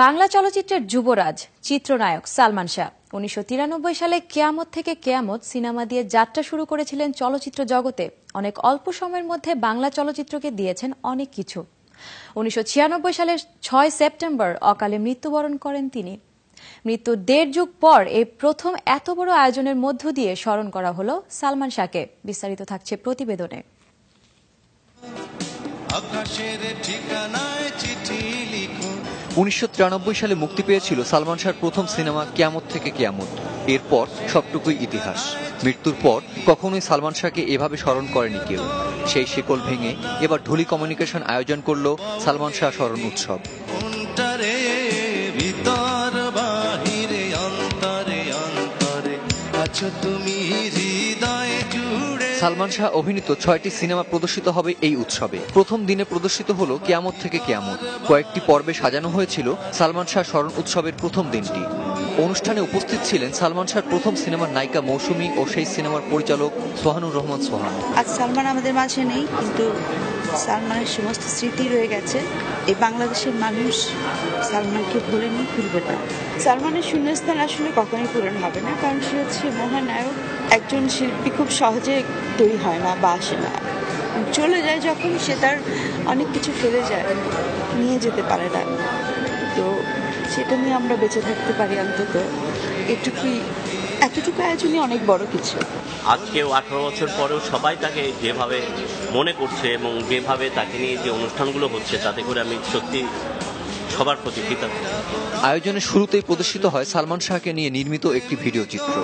বাংলা চলচ্চিত্রের যুবরাজ চিত্রনায়ক সালমান শাহ ১৯৯৩ সালে কেয়ামত থেকে কেয়ামত সিনেমা দিয়ে যাত্রা শুরু করেছিলেন চলচ্চিত্র জগতে। অনেক অল্প সময়ের মধ্যে বাংলা চলচ্চিত্রকে দিয়েছেন অনেক কিছু। ১৯৯৬ সালের ৬ সেপ্টেম্বর অকালে মৃত্যুবরণ করেন তিনি। মৃত্যুর ১.৫ যুগ পর এই প্রথম এত বড় আয়োজনের মধ্য দিয়ে স্মরণ করা হলো সালমান শাহকে। বিস্তারিত থাকছে প্রতিবেদনে। ১৯৯৩ সালে মুক্তি পেয়েছিল সালমান শাহর প্রথম সিনেমা কেয়ামত থেকে কেয়ামত। এরপর সবটুকুই ইতিহাস। মৃত্যুর পর কখনোই সালমান শাহকে এভাবে স্মরণ করেনি কেউ। সেই শিকল ভেঙে এবার ঢুলি কমিউনিকেশন আয়োজন করল সালমান শাহ স্মরণ উৎসব। সালমান শাহ অভিনীত ৬টি সিনেমা প্রদর্শিত হবে এই উৎসবে। প্রথম দিনে প্রদর্শিত হলো কেয়ামত থেকে কেয়ামত। কয়েকটি পর্বে সাজানো হয়েছিল সালমান শাহ স্মরণ উৎসবের প্রথম দিনটি। অনুষ্ঠানে উপস্থিত ছিলেন সালমান শাহর প্রথম সিনেমার নায়িকা মৌসুমী ও সেই সিনেমার পরিচালক সোহানুর রহমান সোহান। আজ সালমান আমাদের মাঝে নেই, কিন্তু সালমানের সমস্ত স্মৃতি রয়ে গেছে। এই বাংলাদেশের মানুষ সালমানকে ভুলেনি, ভুলবে না। সালমানের শূন্যস্থান আসলে কখনোই পূরণ হবে না, কারণ সে হচ্ছে মহানায়ক। একজন শিল্পী খুব সহজে তৈরি হয় না বা আসে না, চলে যায় যখন সে তার অনেক কিছু ফেলে যায়, নিয়ে যেতে পারে না। তো সেটা নিয়ে আমরা বেঁচে থাকতে পারি অন্তত এতটুকু আয়োজনই অনেক বড় কিছু। আজকেও 18 বছর পরেও সবাই তাকে যেভাবে মনে করছে এবং যেভাবে তাকে নিয়ে যে অনুষ্ঠানগুলো হচ্ছে, তাতে করে আমি সত্যি সবার প্রতি কৃতজ্ঞ। আয়োজনের শুরুতেই প্রদর্শিত হয় সালমান শাহকে নিয়ে নির্মিত একটি ভিডিও চিত্র।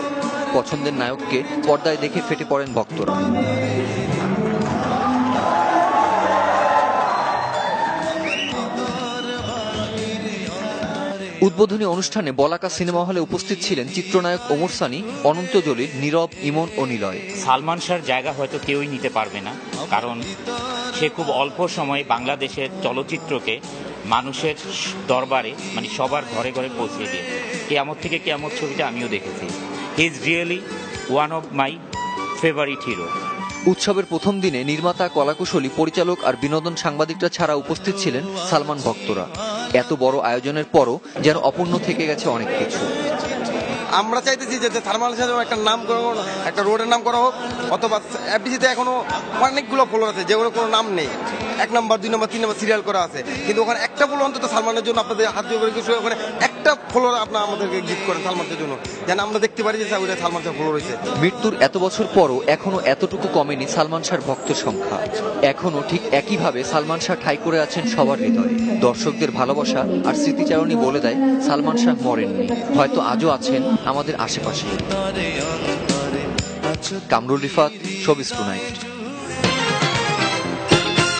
পছন্দের নায়ককে পর্দায় দেখে ফেটে পড়েন ভক্তরা। উদ্বোধনী অনুষ্ঠানে বলাকা সিনেমা হলে উপস্থিত ছিলেন চিত্রনায়ক ওমর সানি, অনন্ত জলিল, নীরব, ইমন ও নিলয়। সালমান শাহর জায়গা হয়তো কেউই নিতে পারবে না, কারণ সে খুব অল্প সময়ে বাংলাদেশের চলচ্চিত্রকে মানুষের দরবারে, মানে সবার ঘরে ঘরে পৌঁছে দিয়েছে। কেয়ামত থেকে কেয়ামত ছবিটা আমিও দেখেছি। He is really one of my favourite hero. উৎসবের প্রথম দিনে নির্মাতা, কলাকুশলী, পরিচালক আর বিনোদন সাংবাদিকরা ছাড়া উপস্থিত ছিলেন সালমান ভক্তরা। এত বড় আয়োজনের পরও যেন অপূর্ণ থেকে গেছে অনেক কিছু। আমরা চাইতেছি যে সালমান শাহ একটা নাম একটা রোডের নাম করা হোক, অথবা এফডিসিতে এখনো অনেকগুলো ফ্লোর আছে যেগুলো কোনো নাম নেই। 1 নম্বর, 2 নম্বর, 3 নম্বর সিরিয়াল করা আছে, কিন্তু ওখানে একটা ফ্লোর অন্তত সালমানের জন্য আপনাদের হাত জোর করে ওখানে একটা ফ্লোর আপনার আমাদেরকে গিফট করেন সালমানের জন্য, যেন আমরা দেখতে পারি যে ওইটা সালমান শাহ ফ্লোর হয়েছে। মৃত্যুর এত বছর পরও এখনো এতটুকু কমেনি সালমান শাহর ভক্তের সংখ্যা। এখনো ঠিক একইভাবে সালমান শাহ ঠাঁই করে আছেন সবার হৃদয়ে। দর্শকদের ভালোবাসা আর স্মৃতিচারণী বলে দেয় সালমান শাহ মরেননি, হয়তো আজও আছেন আমাদের আশেপাশে। Kamrul Rifat, showbiz tonight.